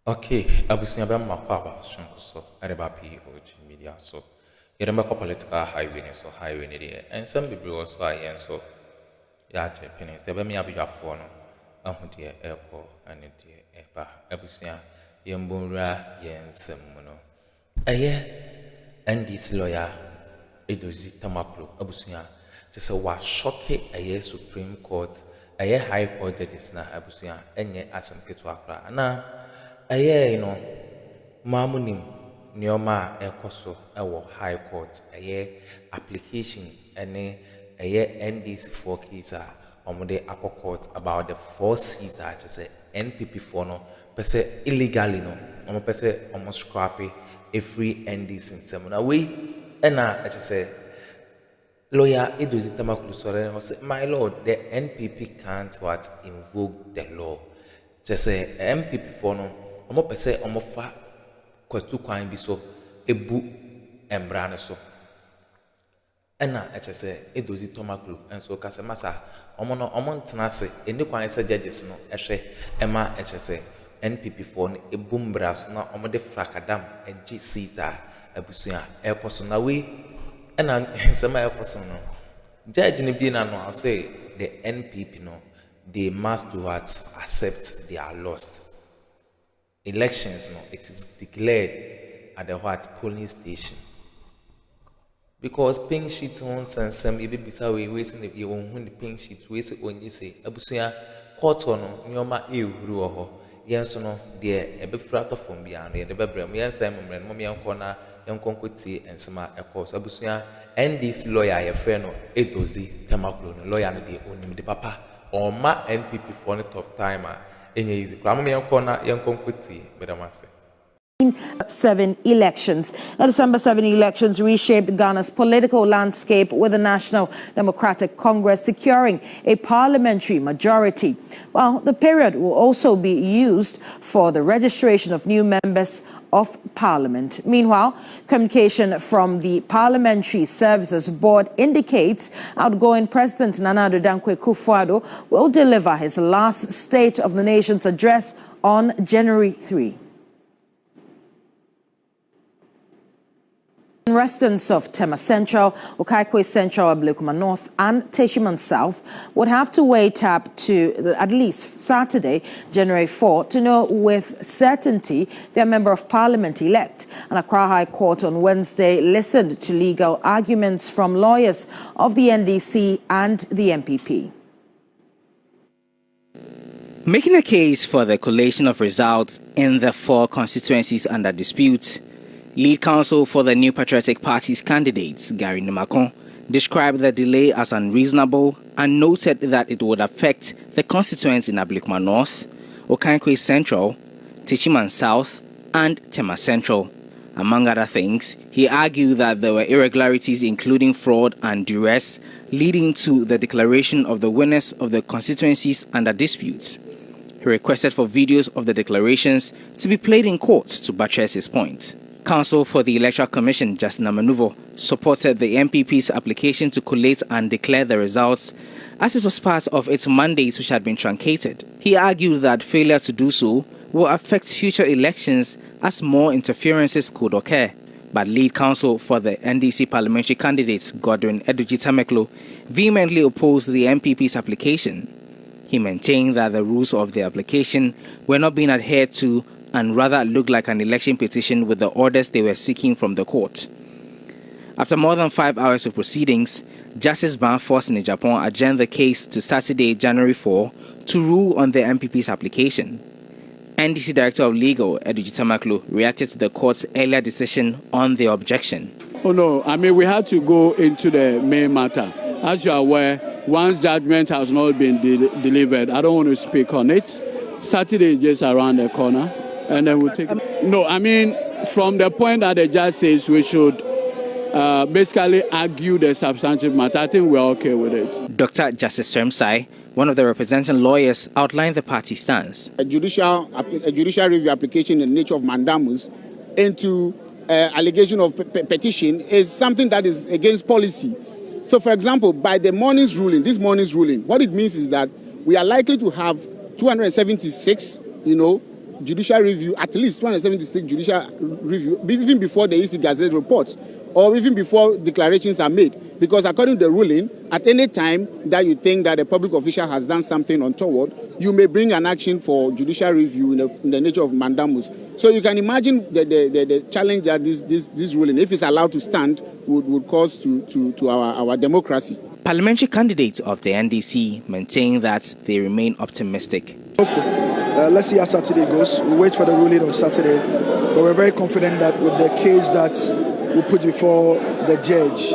Okay, abusunya bɛ mma kɔ abasonko so ɛde ba POG Media so yɛde mbɛkɔ political highway ne so highway ne deɛ nsɛm bebree wɔ so a yɛn so yɛakyɛ pene sɛ ɛbɛmi abadwafoɔ no ahu deɛ ɛrekɔ ɛne deɛ ɛba abusua yɛn mbɔnwura yɛn nsɛm mu no ɛyɛ NDC lawyer Edozi Tamaklo abusua kyɛ sɛ wɔashɔke ɛyɛ Supreme Court ɛyɛ High Court judges na abusua ɛnyɛ asɛm ketewa koraa anaa ɛyɛ no maamunim nneɛma a ɛkɔ so ɛwɔ High Court ɛyɛ application ɛne ɛyɛ NDC for case a wɔde akɔ court about the 4 seats a kyerɛ sɛ NPP for no pɛ sɛ illegally no wɔn pɛ sɛ wɔn scrape every NDC nsɛm na wei ɛna ɛkyerɛ sɛ lawyer Edozi Tamaklo sɔrɔ ɛna ɔsɛ my lord the NPP can't invoke the law kyerɛ sɛ NPP for no wɔn pɛ sɛ wɔn fa kwatu kwan bi so ebu mbra ne so ɛna ɛkyɛ sɛ Edozi Tamaklo nso kasa masa wɔn no wɔn ntena ase ɛne kwan sɛ judges no ɛhwɛ ɛma ɛkyɛ sɛ NPP for no ebu mbra so na wɔn de frakadam ɛgye seat a abusua ɛkɔ so na wei ɛna nsɛm a ɛkɔ so no judge no bi na no I'll say the NPP no they must accept they are lost. Elections no it is declared at the polling station because pink sheet on sensem e be bisa we say if you won the pink sheet we say onye say abusua court no nyoma ehuru ho yenso no de e be frato from bia no ye de bebrem yensa memre no yenko na yenko nkotie ensema ekos abusua NDC lawyer ye friend no Edozi Tamaklo no lawyer no de onim de papa o ma NPP for it of time easy. 7 elections. The December 7 elections reshaped Ghana's political landscape with the National Democratic Congress securing a parliamentary majority. Well, the period will also be used for the registration of new members of Parliament. Meanwhile, communication from the Parliamentary Services Board indicates outgoing President Nana Addo Akuffo will deliver his last State of the Nation's address on January 3. Residents of Tema Central, Okaikwe Central, Ablekuma North and Teshiman South would have to wait up to at least Saturday, January 4, to know with certainty their Member of Parliament elect. And Accra High Court on Wednesday listened to legal arguments from lawyers of the NDC and the NPP. Making a case for the collation of results in the 4 constituencies under dispute, lead counsel for the New Patriotic Party's candidates, Gary Nimakon, described the delay as unreasonable and noted that it would affect the constituents in Ablekuma North, Okaikwe Central, Teshiman South, and Tema Central. Among other things, he argued that there were irregularities including fraud and duress leading to the declaration of the winners of the constituencies under dispute. He requested for videos of the declarations to be played in court to buttress his point. Counsel for the Electoral Commission, Justin Amanuvo, supported the NPP's application to collate and declare the results as it was part of its mandate which had been truncated. He argued that failure to do so will affect future elections as more interferences could occur. But lead counsel for the NDC parliamentary candidate, Edozi Tamaklo, vehemently opposed the NPP's application. He maintained that the rules of the application were not being adhered to and rather looked like an election petition with the orders they were seeking from the court. After more than 5 hours of proceedings, Justice Banforce in Japan adjourned the case to Saturday, January 4, to rule on the NPP's application. NDC Director of Legal, Edozi Tamaklo, reacted to the court's earlier decision on the objection. Oh no, I mean we had to go into the main matter. As you are aware, once judgment has not been delivered, I don't want to speak on it. Saturday is just around the corner. And then we'll take it. No, I mean, from the point that the judge says we should basically argue the substantive matter, I think we're okay with it. Dr. Justice Remsai, one of the representing lawyers, outlined the party's stance. A judicial review application in the nature of mandamus into allegation of petition is something that is against policy. So, for example, by this morning's ruling, what it means is that we are likely to have 276, judicial review, at least 276 judicial review, even before the EC Gazette reports, or even before declarations are made. Because according to the ruling, at any time that you think that a public official has done something untoward, you may bring an action for judicial review in the nature of mandamus. So you can imagine the challenge that this ruling, if it's allowed to stand, would cause to our democracy. Parliamentary candidates of the NDC maintain that they remain optimistic. Let's see how Saturday goes. We'll wait for the ruling on Saturday, but we're very confident that with the case that we put before the judge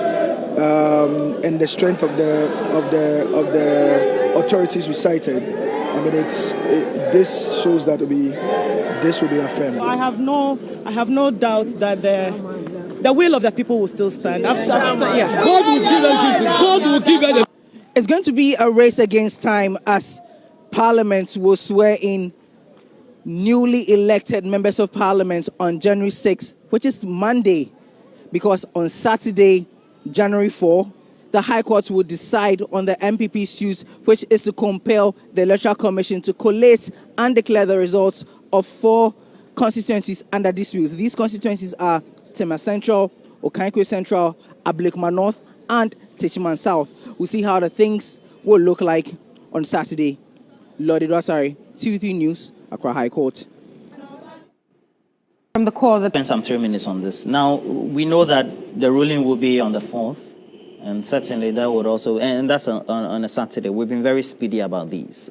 and the strength of the authorities we cited, I mean, this shows that this will be affirmed. I have no doubt that the will of the people will still stand. God will give us. It's going to be a race against time as Parliament will swear in newly elected members of Parliament on January 6th, which is Monday, because on Saturday, January 4, the High Court will decide on the NPP suit, which is to compel the Electoral Commission to collate and declare the results of 4 constituencies under dispute. These constituencies are Tema Central, Okankwe Central, Ablekuma North, and Techiman South. We'll see how the things will look like on Saturday. Lord Idwasari, TV3 News, Accra High Court. From the call, Spend some 3 minutes on this. Now, we know that the ruling will be on the 4th, and certainly that would also, and that's on a Saturday. We've been very speedy about these.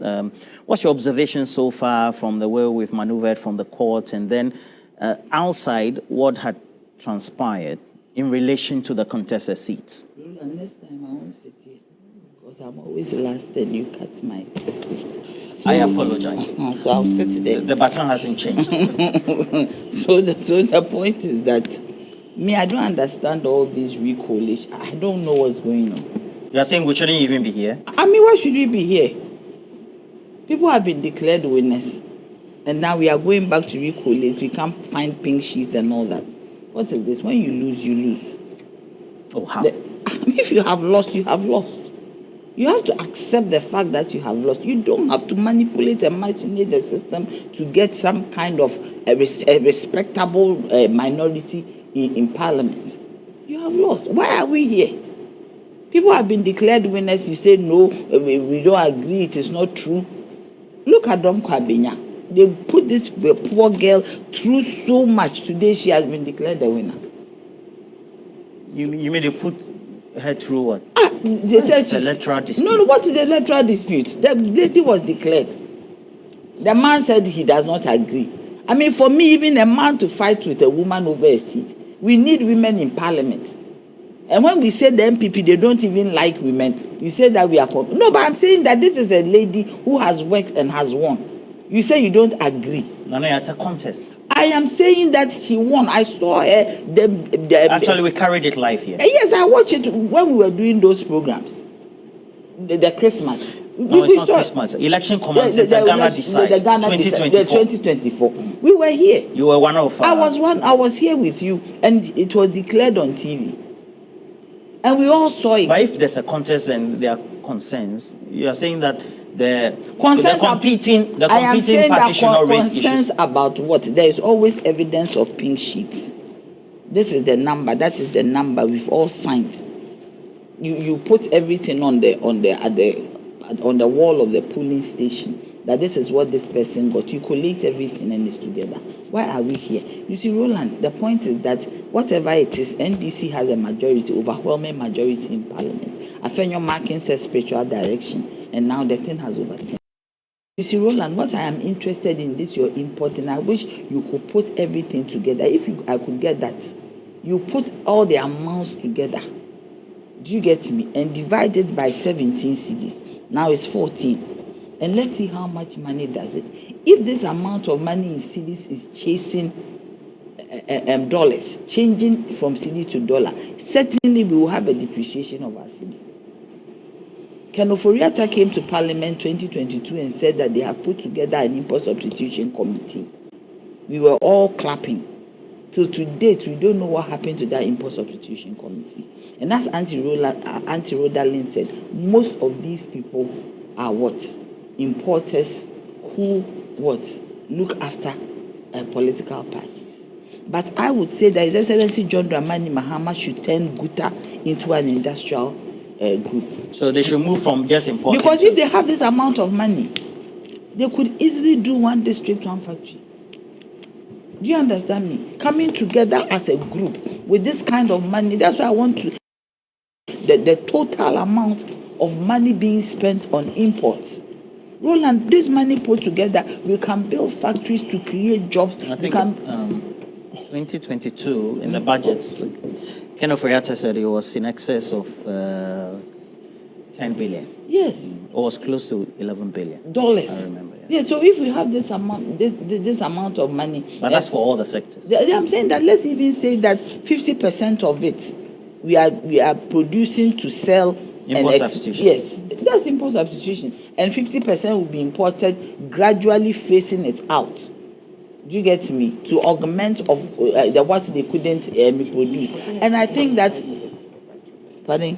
What's your observation so far from the way we've maneuvered from the court, and then outside what had transpired in relation to the contested seats? Next time I won't sit here, because I'm always last and you cut my testimony. I apologize. So I'll sit there. The baton hasn't changed. So the point is that I don't understand all this recoalition. I don't know what's going on. You are saying we shouldn't even be here? Why should we be here? People have been declared winners, and now we are going back to recollate. We can't find pink sheets and all that. What is this? When you lose, you lose. Oh, how? If you have lost, you have lost. You have to accept the fact that you have lost. You don't have to manipulate and machinate the system to get some kind of a respectable minority in Parliament. You have lost. Why are we here? People have been declared winners. You say, no, we don't agree. It is not true. Look at Dom Kwabenya. They put this poor girl through so much. Today she has been declared the winner. You mean they put her through what? They said the electoral dispute. No, what is the electoral dispute? The lady was declared. The man said he does not agree. For me, even a man to fight with a woman over a seat, we need women in Parliament. And when we say the NPP, they don't even like women. You say that we are... No, but I'm saying that this is a lady who has worked and has won. You say you don't agree. No, it's a contest. I am saying that she won. I saw her. Actually, we carried it live here. Yes, I watched it when we were doing those programs. The Christmas. No, it's not Christmas. Election commences. Ghana decides. 2024. We were here. You were one of. I was here with you, and it was declared on TV, and we all saw it. But if there's a contest and there are concerns, you are saying that the competing parties should not raise issues. Concerns about what? There is always evidence of pink sheets. This is the number. That is the number we've all signed. You put everything on the wall of the polling station. That this is what this person got. You collate everything and it's together. Why are we here? You see, Roland, the point is that whatever it is, NDC has a majority, overwhelming majority in Parliament. Afenyo Markin says spiritual direction, and now the thing has overturned. You see, Roland, what I am interested in this, your input, and I wish you could put everything together. I could get that. You put all the amounts together. Do you get me? And divide it by 17 cedis. Now it's 14. And let's see how much money does it. If this amount of money in cedis is chasing dollars, changing from cedi to dollar, certainly we will have a depreciation of our cedi. Ken Oforiatta came to Parliament 2022 and said that they have put together an import substitution committee. We were all clapping. Till to date, we don't know what happened to that import substitution committee. And as Auntie Rhoda Lynn said, most of these people are what? Importers who what? look after political parties. But I would say that His Excellency John Dramani Mahama should turn Guta into an industrial group. So they should move from just importing. Because if they have this amount of money, they could easily do one district, one factory. Do you understand me? Coming together as a group with this kind of money, that's why I want to. The total amount of money being spent on imports. Roland, this money put together, we can build factories to create jobs. I think 2022 in the budgets, Kenneth Oyata said it was in excess of 10 billion. Yes. It was close to $11 billion. I remember. Yeah, so if we have this amount, this amount of money, but that's for all the sectors. I'm saying that let's even say that 50% of it we are producing to sell. Import substitution. Yes, that's import substitution, and 50% will be imported, gradually phasing it out. Do you get me? To augment of what they couldn't produce, and I think that. Pardon.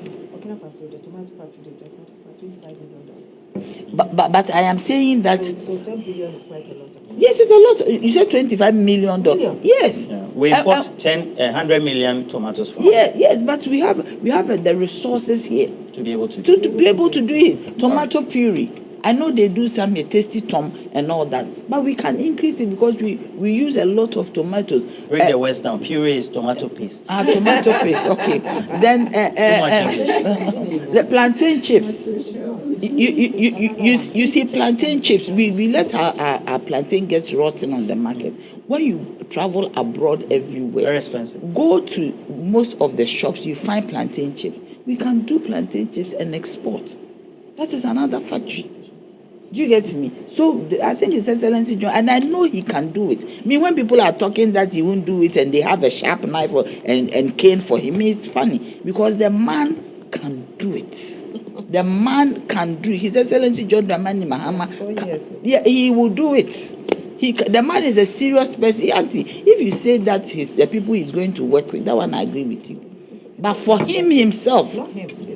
But I am saying that. So 10 billion is quite a lot. Yes, it's a lot. You said $25 million. Yes. Yeah. We import 100 million tomatoes from. Yes, but we have the resources here to be able to be able to do it. Tomato puree. I know they do some tasty tom and all that, but we can increase it because we use a lot of tomatoes. Break the words down. Puree is tomato paste. Tomato paste. Okay. Then the plantain chips. You see plantain chips. We let our plantain get rotten on the market. When you travel abroad everywhere, very expensive. Go to most of the shops, you find plantain chips. We can do plantain chips and export. That is another factory. Do you get me? So I think His Excellency John, and I know he can do it. I mean, when people are talking that he won't do it and they have a sharp knife and cane for him, it's funny because the man can do it. The man can do it. His Excellency John Dramani Mahama, he will do it. The man is a serious person. If you say that the people he's going to work with, that one I agree with you. But for him himself, but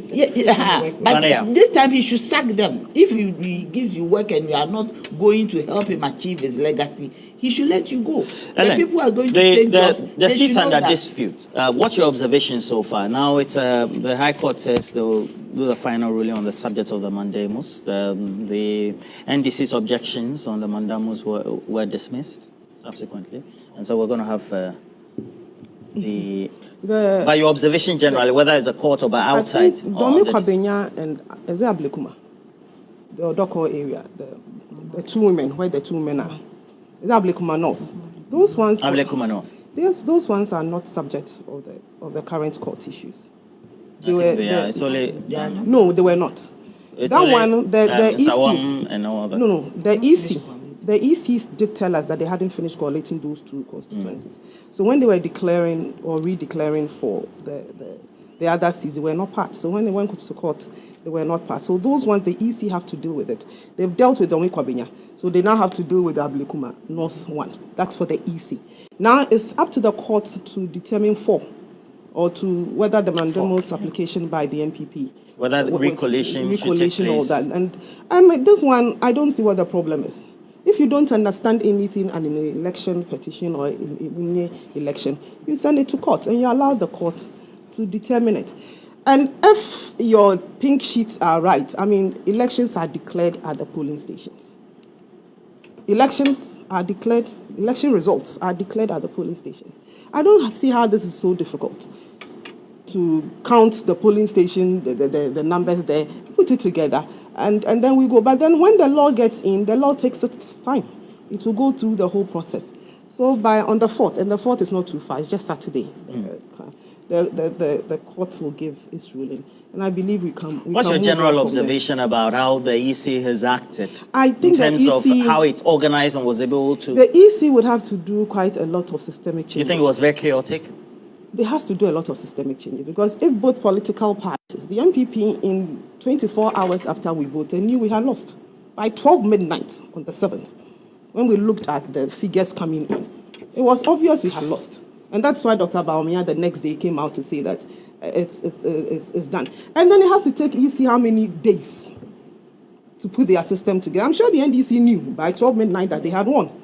this time he should sack them. If he gives you work and you are not going to help him achieve his legacy, he should let you go. The people are going to take jobs. The seats under dispute. What's your observation so far? Now it's the High Court says they'll do the final ruling on the subject of the mandamus. The NDC's objections on the mandamus were dismissed subsequently, and so we're going to have by your observation generally, whether it's a court or by outside. Domi Kwabenya and Ablekuma, the Odoko area, the two women, where the two men are. Is Ablekuma North? Those ones. Ablekuma North. Yes, those ones are not subject of the current court issues. No, they were not. That one, the EC. And all that. No, the EC. The EC did tell us that they hadn't finished collating those two constituencies. So when they were declaring or redeclaring for the other seats, they were not part. So when they went to court, they were not part. So those ones, the EC have to deal with it. They've dealt with Domi Kwabenya. So they now have to deal with the Ablekuma North one. That's for the EC. Now it's up to the court to determine or to whether the mandamus application by the NPP. Whether the recollation all that. And this one, I don't see what the problem is. If you don't understand anything in an election petition or in an election, you send it to court and you allow the court to determine it. And if your pink sheets are right, I mean, elections are declared at the polling stations. Election results are declared at the polling stations. I don't see how this is so difficult to count the polling station, the numbers there, put it together, and then we go. But then when the law gets in, the law takes its time. It will go through the whole process. So on the 4th, and the 4th is not too far, it's just Saturday, the courts will give its ruling. And I believe we can. What's your general observation about how the EC has acted? I think in terms of how it's organized and was able to. The EC would have to do quite a lot of systemic changes. You think it was very chaotic? They has to do a lot of systemic changes because if both political parties, the NPP in 24 hours after we voted knew we had lost by 12 midnight on the 7th. When we looked at the figures coming in, it was obvious we had lost. And that's why Dr. Bawumia the next day came out to say that it's done. And then it has to take EC how many days to put their system together. I'm sure the NDC knew by 12 midnight that they had won.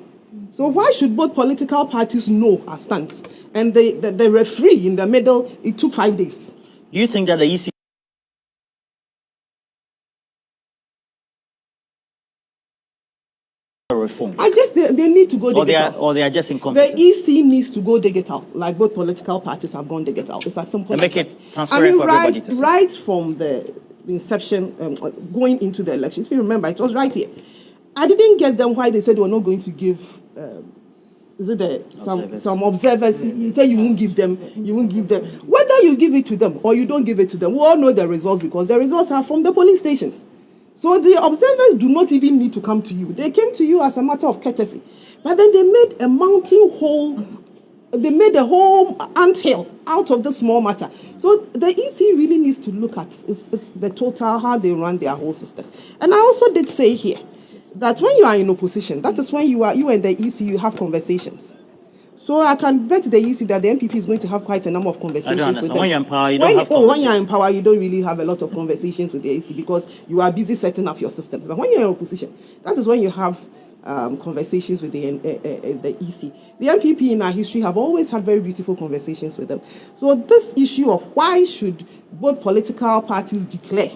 So why should both political parties know our stance? And the referee in the middle, it took 5 days. Do you think that the EC reform? They need to go dig it out. Or they are just incompetent? The EC needs to go dig it out, like both political parties have gone dig it out. It's as simple and as make it transparent for everybody to see. Right from the inception, going into the elections, if you remember, it was right here. I didn't get them why they said they were not going to give some observers. You say you won't give them. Whether you give it to them or you don't give it to them, we all know the results because the results are from the polling stations. So the observers do not even need to come to you. They came to you as a matter of courtesy. But then they made a mountain hole, they made a whole anthill out of the small matter. So the EC really needs to look at it's the total, how they run their whole system. And I also did say here that when you are in opposition, that is when you and the EC, you have conversations. So I can bet the EC that the NPP is going to have quite a number of conversations with them. When you're in power, you don't have conversations. When you're in power, you don't really have a lot of conversations with the EC because you are busy setting up your systems. But when you're in opposition, that is when you have conversations with the EC. The NPP in our history have always had very beautiful conversations with them. So this issue of why should both political parties declare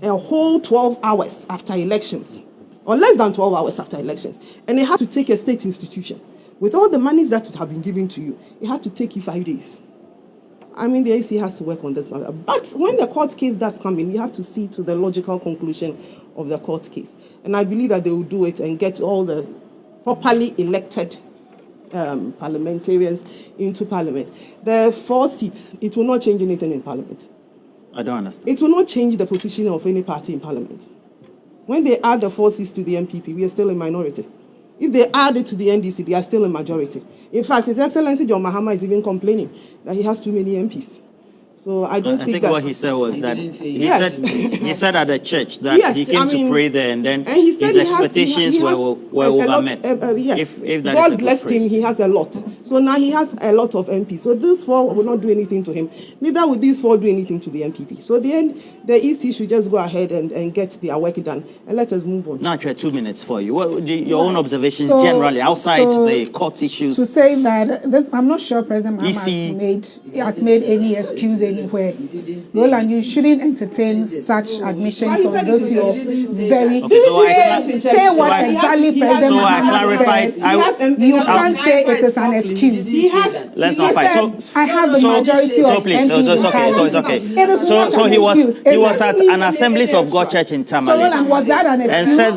a whole 12 hours after elections, or less than 12 hours after elections, and it has to take a state institution, with all the monies that have been given to you, it had to take you 5 days. I mean, the AC has to work on this matter. But when the court case does come in, you have to see to the logical conclusion of the court case. And I believe that they will do it and get all the properly elected parliamentarians into parliament. The 4 seats, it will not change anything in parliament. I don't understand. It will not change the position of any party in parliament. When they add the 4 seats to the NPP, we are still a minority. If they add it to the NDC, they are still a majority. In fact, His Excellency John Mahama is even complaining that he has too many MPs. So I think what he said was that he said at the church that he came to pray there and then his expectations were overmet. If that God blessed him, he has a lot. So now he has a lot of MPs. So these 4 will not do anything to him. Neither will these 4 do anything to the NPP. So at the end, the EC should just go ahead and get their work done. And let us move on. Now, 2 minutes for you. What your own observations generally outside the court issues? To say that I'm not sure President Mahama has made any excuse anywhere. Roland, you shouldn't entertain such admissions on those your very... say what exactly President Mahama said. You can't say it is an excuse. Let's not fight. I have the majority of MPs. So it's okay. So he was at an Assemblies of God church in Tamale. So Roland, was that an excuse?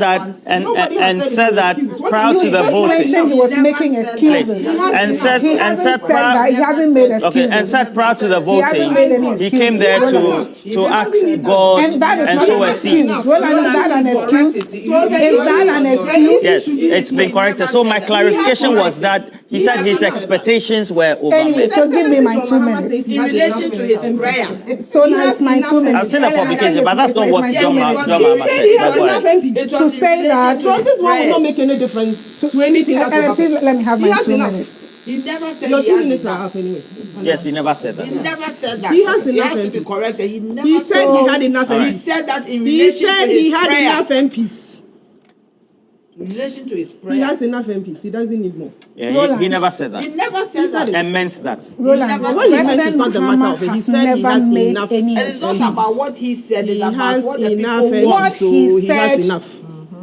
And said that prior to the voting, he was making excuses. And said that he hasn't made excuses. Okay, and said prior to the voting, he came there to ask God and so a seat. Roland, is that an excuse? Is that an excuse? Yes, it's been corrected. So my clarification was that he said his expectations were over. Anyway, so give me my 2 minutes. In relation to his prayer. So now it's my 2 minutes. I've seen a publication, but that's not what John Mahama said. To say that... So this one will not make any difference to anything that will happen. Please let me have my 2 minutes. He never said your 2 minutes are up anyway. Yes, he never said that. He never said that. He has enough to MPs. be corrected. He never he said he had enough MPs. He said that in relation to his he had prayer. enough MPs. In relation to his prayer. He has enough MPs. He doesn't need more. Yeah, he never said that. He never said that. And meant that. Roland, what he meant is not the matter of it. He said he has enough. And it's not about what he said. It's about what the enough people want. What he said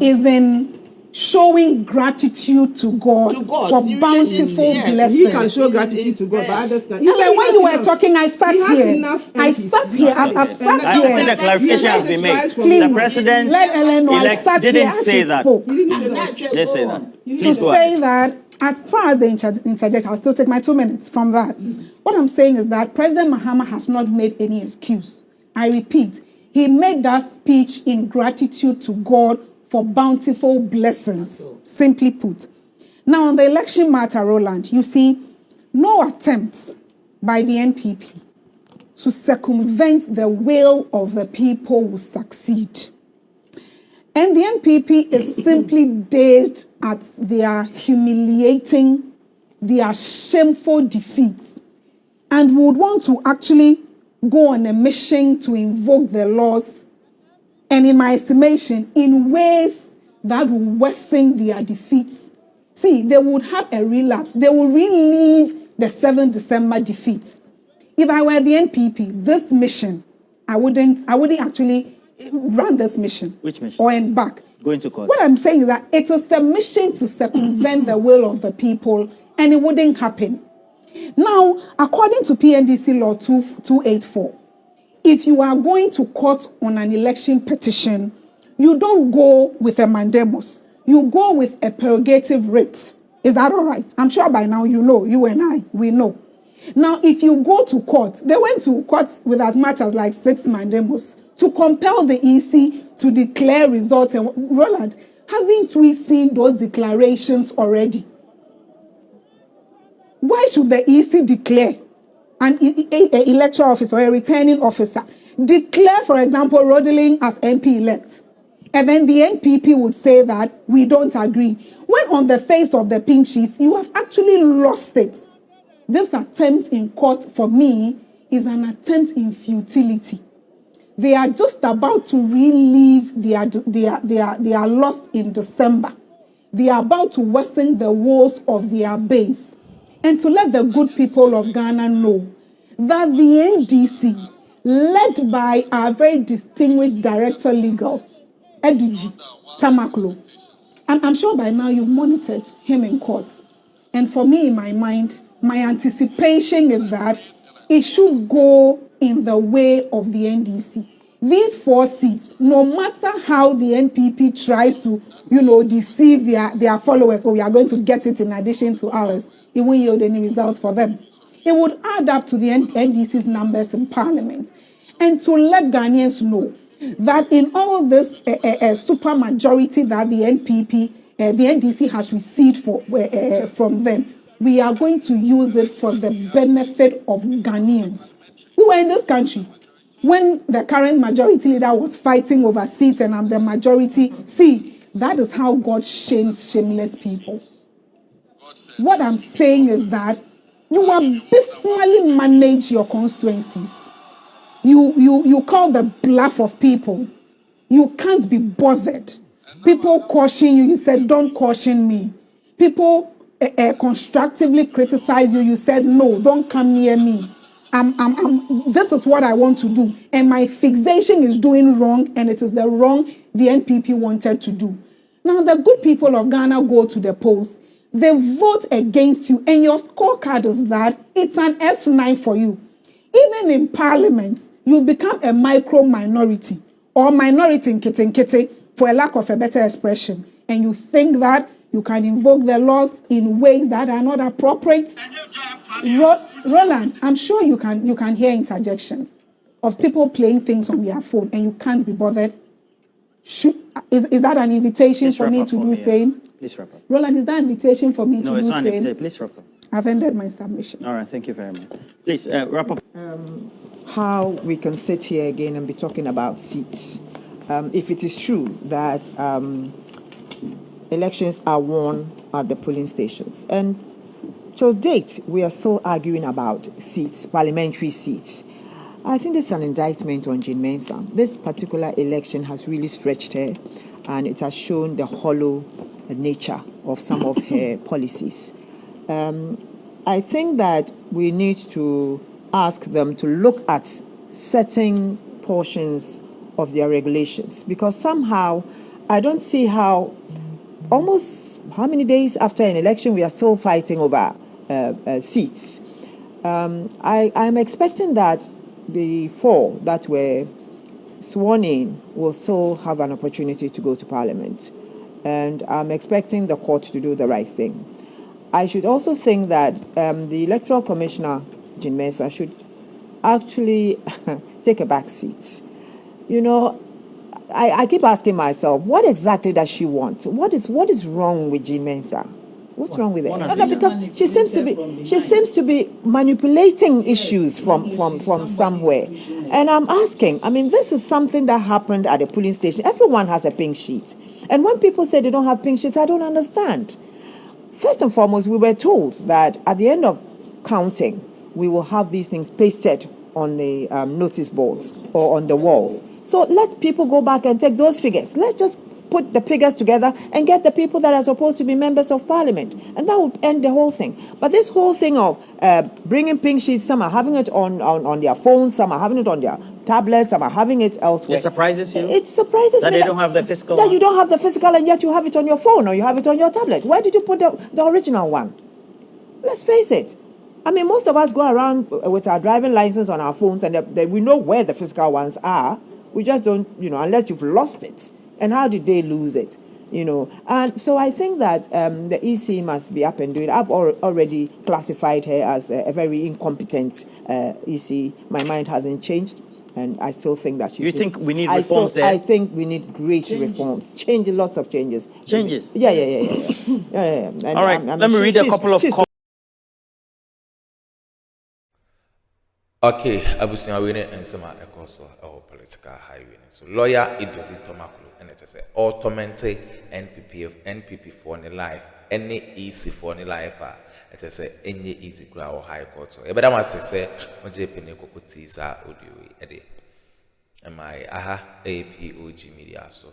is in showing gratitude to God, for bountiful blessings. He can show gratitude to God, but others can. When you were talking, I sat here. I've sat here. I think the clarification has been made. Please, the president let Ellen know I sat didn't here say that. They say that. To say that, as far as the interject, I'll still take my 2 minutes from that. What I'm saying is that President Mahama has not made any excuse. I repeat, he made that speech in gratitude to God for bountiful blessings, simply put. Now, on the election matter, Roland, you see, no attempt by the NPP to circumvent the will of the people will succeed. And the NPP is simply dazed at their humiliating, their shameful defeats, and would want to actually go on a mission to invoke the laws, and in my estimation, in ways that will worsen their defeats see, they would have a relapse. They will relive the 7th December defeat. If I were the NPP, this mission, I wouldn't actually run this mission. Which mission? Or embark. Going to court. What I'm saying is that it is the mission to circumvent the will of the people, and it wouldn't happen. Now, according to PNDC Law 284, if you are going to court on an election petition, you don't go with a mandamus. You go with a prerogative writ. Is that all right? I'm sure by now you know, you and I, we know. Now, if you go to court, they went to court with as much as like 6 mandamus to compel the EC to declare results. And Roland, haven't we seen those declarations already? Why should the EC declare an electoral officer or a returning officer? Declare, for example, Rodeling as MP-elect. And then the NPP would say that we don't agree. When on the face of the pink sheets, you have actually lost it. This attempt in court, for me, is an attempt in futility. They are just about to relive their loss in December. They are about to worsen the woes of their base. And to let the good people of Ghana know that the NDC, led by our very distinguished Director Legal, Addo Tamaklo, I'm sure by now you've monitored him in court. And for me, in my mind, my anticipation is that it should go in the way of the NDC. These 4 seats, no matter how the NPP tries to, deceive their followers, we are going to get it in addition to ours, it won't yield any results for them. It would add up to the NDC's numbers in Parliament. And to let Ghanaians know that in all this super majority that the NDC has received from them, we are going to use it for the benefit of Ghanaians who were in this country. When the current majority leader was fighting over seats and I'm the majority, see, that is how God shames shameless people. What I'm saying is that you abysmally manage your constituencies. You call the bluff of people. You can't be bothered. People caution you. You said, don't caution me. People constructively criticize you. You said, no, don't come near me. This is what I want to do. And my fixation is doing wrong, and it is the wrong the NPP wanted to do. Now, the good people of Ghana go to the polls. They vote against you, and your scorecard is that it's an F9 for you. Even in Parliament, you've become a micro minority or minority in kete, for a lack of a better expression. And you think that you can invoke the laws in ways that are not appropriate. Roland, I'm sure you can hear interjections of people playing things on their phone and you can't be bothered. Is that an invitation for me to do same? Please wrap up. Roland, is that an invitation for me to do same? No, it's not an invitation. Please wrap up. I've ended my submission. All right, thank you very much. Please wrap up. How we can sit here again and be talking about seats. If it is true that elections are won at the polling stations, and till date we are still arguing about seats, parliamentary seats, I think this is an indictment on Jean Mensa. This particular election has really stretched her, and it has shown the hollow nature of some of her policies. I think that we need to ask them to look at certain portions of their regulations, because somehow I don't see how almost how many days after an election we are still fighting over seats. I'm expecting that the 4 that were sworn in will still have an opportunity to go to Parliament, and I'm expecting the court to do the right thing. I should also think that the Electoral Commissioner, Jean Mensa, should actually take a back seat. I keep asking myself, what exactly does she want? What is wrong with Jean Mensa? What's wrong with it? No, because she seems to be manipulating issues from somewhere. And I'm asking, this is something that happened at a polling station. Everyone has a pink sheet. And when people say they don't have pink sheets, I don't understand. First and foremost, we were told that at the end of counting, we will have these things pasted on the notice boards or on the walls. So let people go back and take those figures. Let's just put the figures together and get the people that are supposed to be members of parliament. And that would end the whole thing. But this whole thing of bringing pink sheets, some are having it on their phones, some are having it on their tablets, some are having it elsewhere. It surprises you? It surprises that me they don't have the physical that one? you don't have the physical and yet you have it on your phone or you have it on your tablet. Where did you put the original one? Let's face it. I mean, most of us go around with our driving license on our phones and we know where the physical ones are. We just don't, unless you've lost it. And how did they lose it? And so I think that the EC must be up and doing. I've already classified her as a very incompetent EC. My mind hasn't changed. And I still think that she's... You think we need reforms there? I think we need great reforms. Lots of changes. Changes? Yeah. And all right, let me read a couple of... Okay, Abusia Wine and Sama Ecoso, our political highway. So, lawyer Iddozi Tomakulu, and it is all tormented NPP for any life, any easy for any life. It is any easy ground or high court. So, but I must say, Moje Peneko Tisa audio, Eddie. Am I POG Media? So,